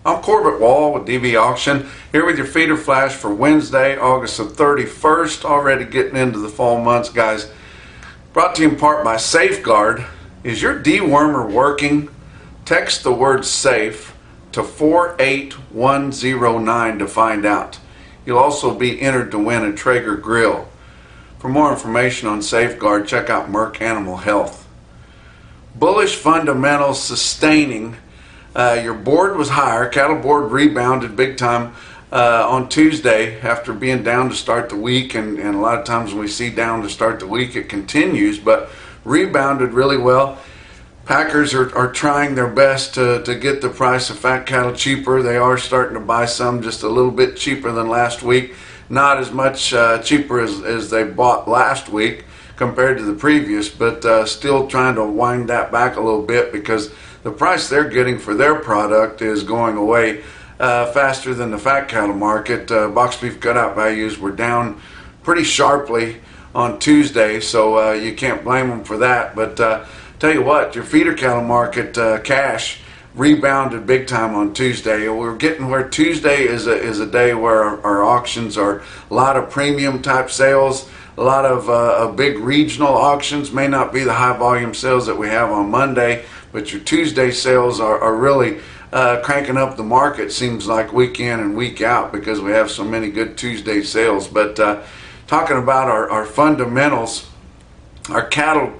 I'm Corbett Wall with DB Auction, here with your feeder flash for Wednesday, August the 31st. Already getting into the fall months, guys. Brought to you in part by Safeguard. Is your dewormer working? Text the word SAFE to 48109 to find out. You'll also be entered to win a Traeger grill. For more information on Safeguard, check out Merck Animal Health. Bullish fundamentals sustaining. Your board was higher. Cattle board rebounded big time on Tuesday after being down to start the week, and a lot of times when we see down to start the week it continues, but rebounded really well. Packers are trying their best to get the price of fat cattle cheaper. They are starting to buy some just a little bit cheaper than last week. Not as much cheaper as they bought last week compared to the previous, but still trying to wind that back a little bit because the price they're getting for their product is going away faster than the fat cattle market. Box beef cutout values were down pretty sharply on Tuesday, so you can't blame them for that. But tell you what, your feeder cattle market cash rebounded big time on Tuesday. We're getting where Tuesday is a day where our auctions are a lot of premium type sales, a lot of big regional auctions. May not be the high volume sales that we have on Monday, but your Tuesday sales are really cranking up the market, seems like, week in and week out, because we have so many good Tuesday sales. But talking about our fundamentals, our cattle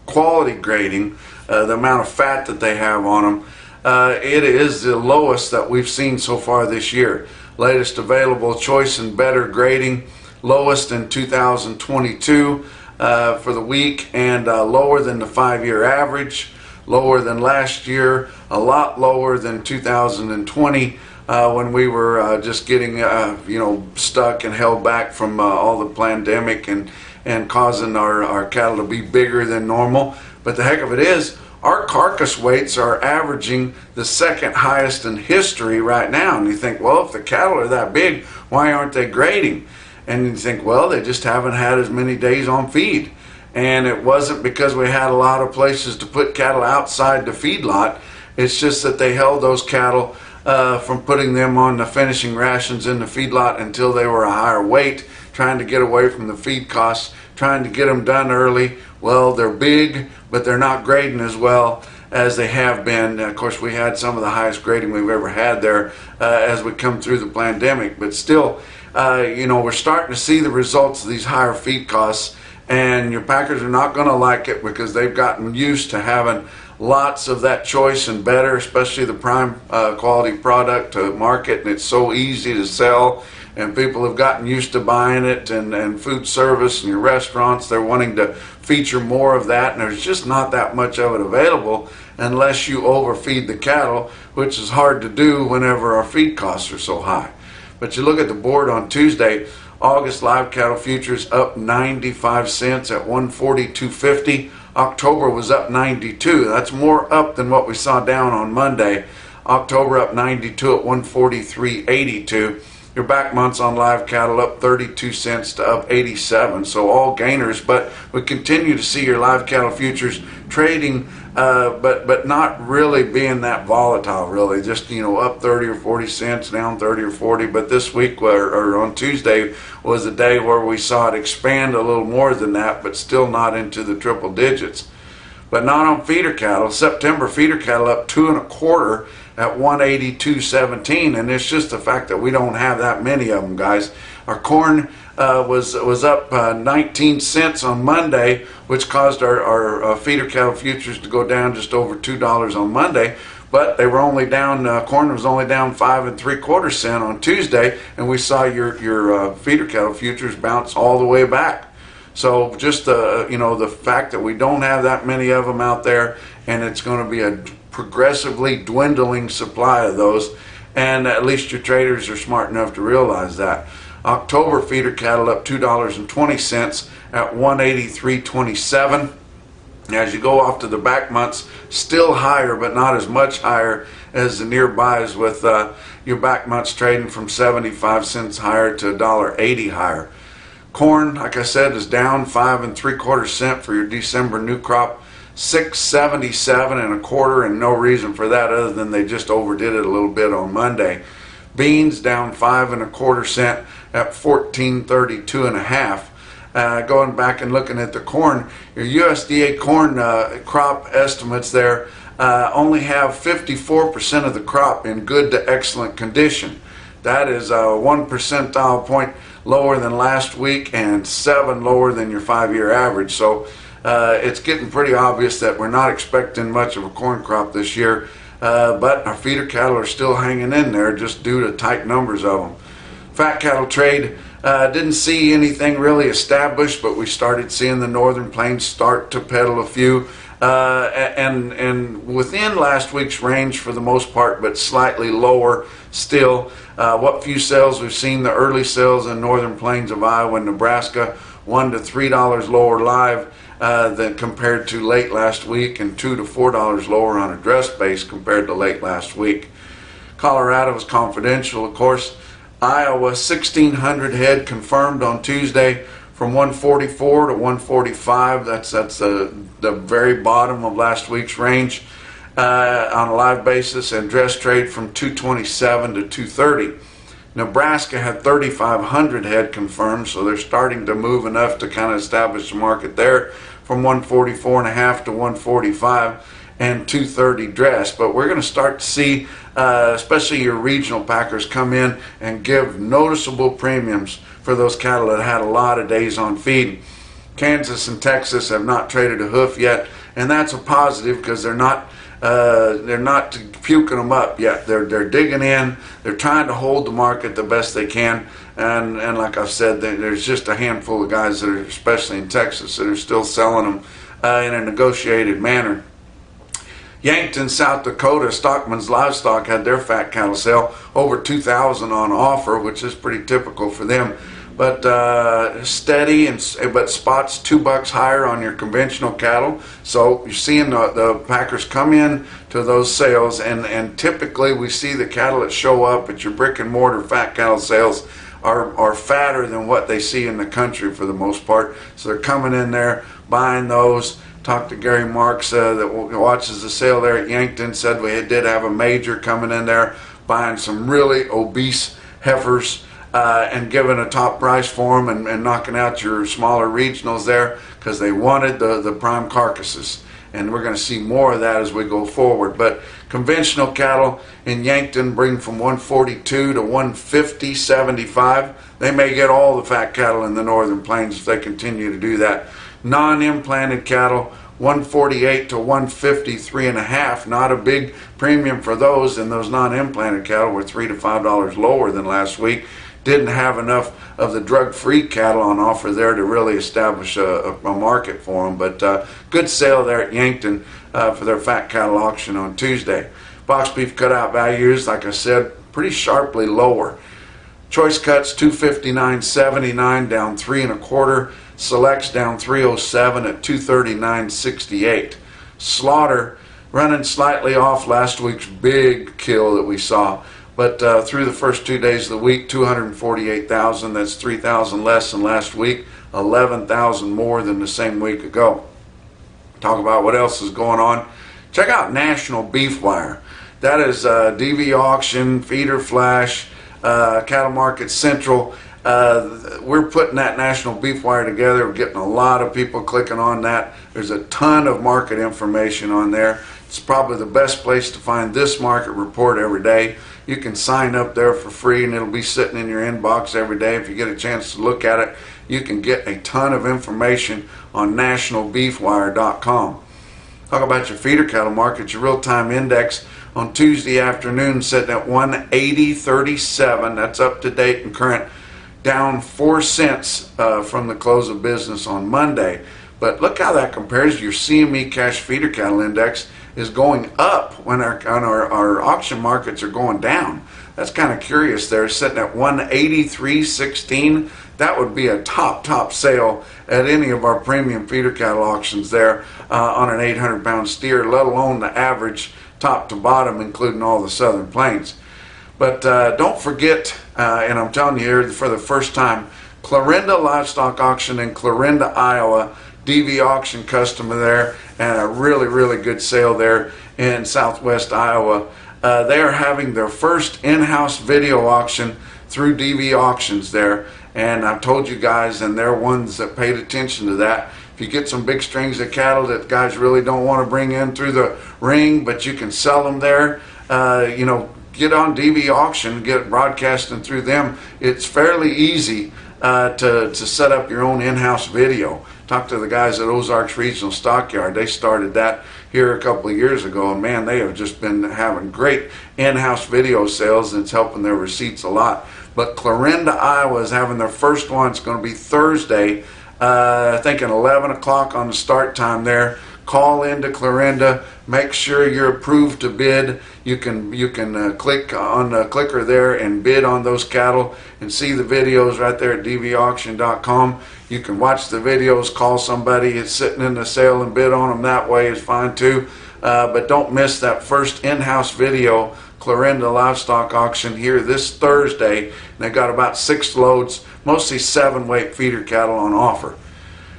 quality grading, the amount of fat that they have on them, it is the lowest that we've seen so far this year. Latest available choice and better grading, lowest in 2022 for the week, and lower than the 5-year average, lower than last year, a lot lower than 2020 when we were just getting stuck and held back from all the pandemic and causing our cattle to be bigger than normal. But the heck of it is, our carcass weights are averaging the second highest in history right now. And you think, well, if the cattle are that big, why aren't they grading? And you think, well, they just haven't had as many days on feed. And it wasn't because we had a lot of places to put cattle outside the feedlot. It's just that they held those cattle from putting them on the finishing rations in the feedlot until they were a higher weight, trying to get away from the feed costs, trying to get them done early. Well, they're big, but they're not grading as well as they have been. Of course, we had some of the highest grading we've ever had there as we come through the pandemic. But still, we're starting to see the results of these higher feed costs, and your packers are not going to like it because they've gotten used to having lots of that choice and better, especially the prime quality product to market, and it's so easy to sell, and people have gotten used to buying it, and food service and your restaurants, they're wanting to feature more of that, and there's just not that much of it available unless you overfeed the cattle, which is hard to do whenever our feed costs are so high. But you look at the board on Tuesday, August live cattle futures up 95 cents at 142.50. October was up 92. That's more up than what we saw down on Monday. October up 92 at 143.82. Your back months on live cattle up 32 cents to up 87. So all gainers, but we continue to see your live cattle futures trading, but not really being that volatile, really. Just, up 30 or 40 cents, down 30 or 40. But this week, or on Tuesday, was a day where we saw it expand a little more than that, but still not into the triple digits. But not on feeder cattle. September feeder cattle up 2 1/4 at 182.17, and it's just the fact that we don't have that many of them, guys. Our corn was up 19 cents on Monday, which caused our feeder cattle futures to go down just over $2 on Monday. But they were only down. Corn was only down 5 3/4 cents on Tuesday, and we saw your feeder cattle futures bounce all the way back. So just the fact that we don't have that many of them out there, and it's going to be a progressively dwindling supply of those, and at least your traders are smart enough to realize that. October feeder cattle up $2.20 at 183.27. As you go off to the back months, still higher, but not as much higher as the nearbys, with your back months trading from 75 cents higher to $1.80 higher. Corn, like I said, is down 5 3/4 cents for your December new crop 677 and a quarter, and no reason for that other than they just overdid it a little bit on Monday. Beans down 5 and a quarter cent at 1432 and a half. Going back and looking at the corn, your USDA corn crop estimates there only have 54% of the crop in good to excellent condition. That is 1 percentile point lower than last week and 7 lower than your 5-year average. So it's getting pretty obvious that we're not expecting much of a corn crop this year, but our feeder cattle are still hanging in there just due to tight numbers of them. Fat cattle trade, didn't see anything really established, but we started seeing the northern plains start to peddle a few, and within last week's range for the most part, but slightly lower still. What few sales we've seen, the early sales in northern plains of Iowa and Nebraska, $1 to $3 lower live than compared to late last week, and $2 to $4 lower on a dress base compared to late last week. Colorado was confidential, of course. Iowa, 1,600 head confirmed on Tuesday from 144 to 145. That's the very bottom of last week's range on a live basis, and dress trade from 227 to 230. Nebraska had 3,500 head confirmed, so they're starting to move enough to kind of establish the market there from 144 and a half to 145 and 230 dress. But we're going to start to see especially your regional packers come in and give noticeable premiums for those cattle that had a lot of days on feed. Kansas and Texas have not traded a hoof yet, and that's a positive because they're not puking them up yet. They're digging in. They're trying to hold the market the best they can. And like I've said, there's just a handful of guys that are, especially in Texas, that are still selling them in a negotiated manner. Yankton, South Dakota, Stockman's Livestock had their fat cattle sale over 2,000 on offer, which is pretty typical for them. But steady, but spots $2 higher on your conventional cattle. So you're seeing the packers come in to those sales, and typically we see the cattle that show up at your brick and mortar fat cattle sales are fatter than what they see in the country for the most part. So they're coming in there, buying those. Talked to Gary Marks that watches the sale there at Yankton, said we did have a major coming in there buying some really obese heifers and giving a top price for them and knocking out your smaller regionals there because they wanted the prime carcasses. And we're going to see more of that as we go forward. But conventional cattle in Yankton bring from 142 to 150.75. They may get all the fat cattle in the northern plains if they continue to do that. Non-implanted cattle, 148 to 153 and a half. Not a big premium for those, and those non-implanted cattle were $3 to $5 lower than last week. Didn't have enough of the drug-free cattle on offer there to really establish a market for them. But good sale there at Yankton for their fat cattle auction on Tuesday. Box beef cutout values, like I said, pretty sharply lower. Choice cuts 259.79, down 3 and a quarter. Selects down 307 at 239.68. Slaughter running slightly off last week's big kill that we saw, but through the first 2 days of the week, 248,000. That's 3,000 less than last week, 11,000 more than the same week ago. Talk about what else is going on. Check out National Beef Wire. That is DV Auction, Feeder Flash, Cattle Market Central. We're putting that National Beef Wire together. We're getting a lot of people clicking on that. There's a ton of market information on there. It's probably the best place to find this market report every day. You can sign up there for free, and it'll be sitting in your inbox every day. If you get a chance to look at it, you can get a ton of information on nationalbeefwire.com. Talk about your feeder cattle market. Your real-time index on Tuesday afternoon sitting at 180.37. That's up to date and current. Down 4 cents from the close of business on Monday. But look how that compares. Your CME cash feeder cattle index is going up when our auction markets are going down. That's kind of curious there, sitting at 183.16. That would be a top sale at any of our premium feeder cattle auctions there on an 800-pound steer, let alone the average top to bottom, including all the southern plains. But don't forget, and I'm telling you here for the first time, Clarinda Livestock Auction in Clarinda, Iowa, DV auction customer there, and a really good sale there in southwest Iowa. They are having their first in-house video auction through DV auctions there, and I've told you guys, and they're ones that paid attention to that. If you get some big strings of cattle that guys really don't want to bring in through the ring, but you can sell them there, you know, get on DV auction, get it broadcasting through them. It's fairly easy to set up your own in-house video. Talk to the guys at Ozarks Regional Stockyard. They started that here a couple of years ago, and man, they have just been having great in-house video sales, and it's helping their receipts a lot. But Clarinda, Iowa is having their first one. It's going to be Thursday, I think at 11 o'clock on the start time there. Call into Clarinda, make sure you're approved to bid. You can click on the clicker there and bid on those cattle and see the videos right there at dvauction.com. You can watch the videos, call somebody that's sitting in the sale and bid on them that way is fine too. But don't miss that first in-house video, Clarinda Livestock Auction, here this Thursday. And they got about 6 loads, mostly 7-weight feeder cattle on offer.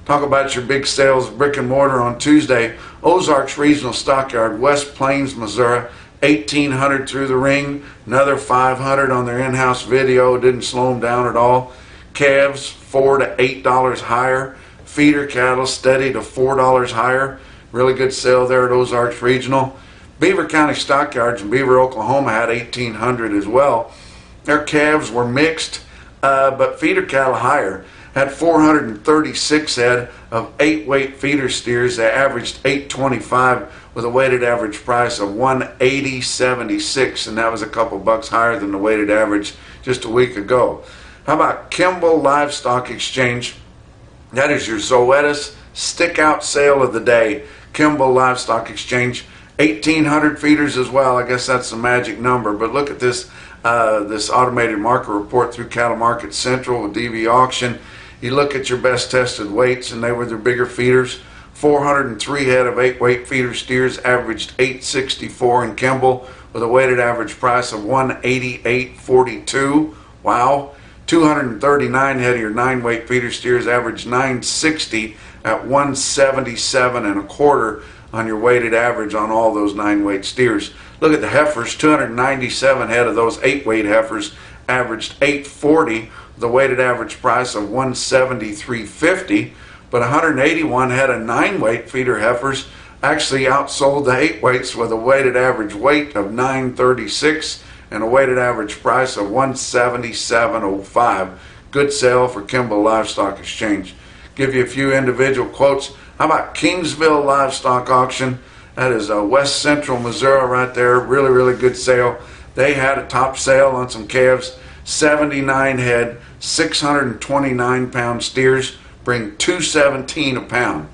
Talk about your big sales, brick and mortar on Tuesday. Ozarks Regional Stockyard, West Plains, Missouri, 1,800 through the ring, another 500 on their in-house video. Didn't slow them down at all. Calves, $4 to $8 higher. Feeder cattle, steady to $4 higher. Really good sale there at Ozarks Regional. Beaver County Stockyards in Beaver, Oklahoma had 1,800 as well. Their calves were mixed, but feeder cattle higher. Had 436 head of 8-weight feeder steers. They averaged 825 with a weighted average price of $180.76, and that was a couple bucks higher than the weighted average just a week ago. How about Kimball Livestock Exchange? That is your Zoetis stick-out sale of the day. Kimball Livestock Exchange, 1,800 feeders as well. I guess that's the magic number. But look at this this automated market report through Cattle Market Central with DV Auction. You look at your best tested weights, and they were their bigger feeders. 403 head of 8-weight feeder steers averaged 864 in Kimball with a weighted average price of $188.42. Wow. 239 head of your 9-weight feeder steers averaged 960 at $177.25 on your weighted average on all those 9-weight steers. Look at the heifers. 297 head of those 8-weight heifers averaged 840, the weighted average price of $173.50. But 181 head of 9-weight feeder heifers actually outsold the 8-weights with a weighted average weight of 936 and a weighted average price of $177.05. Good sale for Kimball Livestock Exchange. Give you a few individual quotes. How about Kingsville Livestock Auction? That is West Central Missouri right there. Really good sale. They had a top sale on some calves. 79 head, 629 pound steers bring $217 a pound.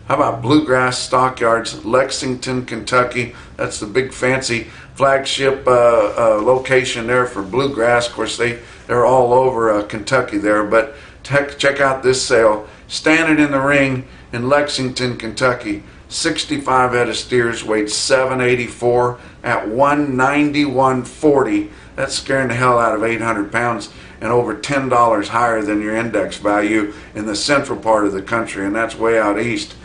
How about Bluegrass Stockyards, Lexington, Kentucky? That's the big fancy flagship location there for Bluegrass. Of course, they're all over Kentucky there, but check out this sale. Standing in the ring in Lexington, Kentucky, 65 head of steers weighed 784 at $191.40. That's scaring the hell out of 800 pounds and over $10 higher than your index value in the central part of the country, and that's way out east.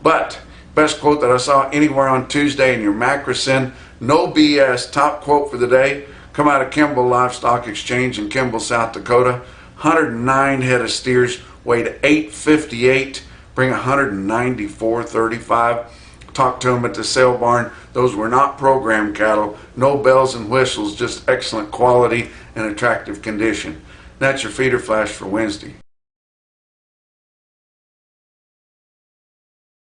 But best quote that I saw anywhere on Tuesday in your Macrocin, no BS, top quote for the day, come out of Kimball Livestock Exchange in Kimball, South Dakota. 109 head of steers weighed 858, bring $194.35. Talked to them at the sale barn. Those were not program cattle, no bells and whistles, just excellent quality and attractive condition. That's your feeder flash for Wednesday.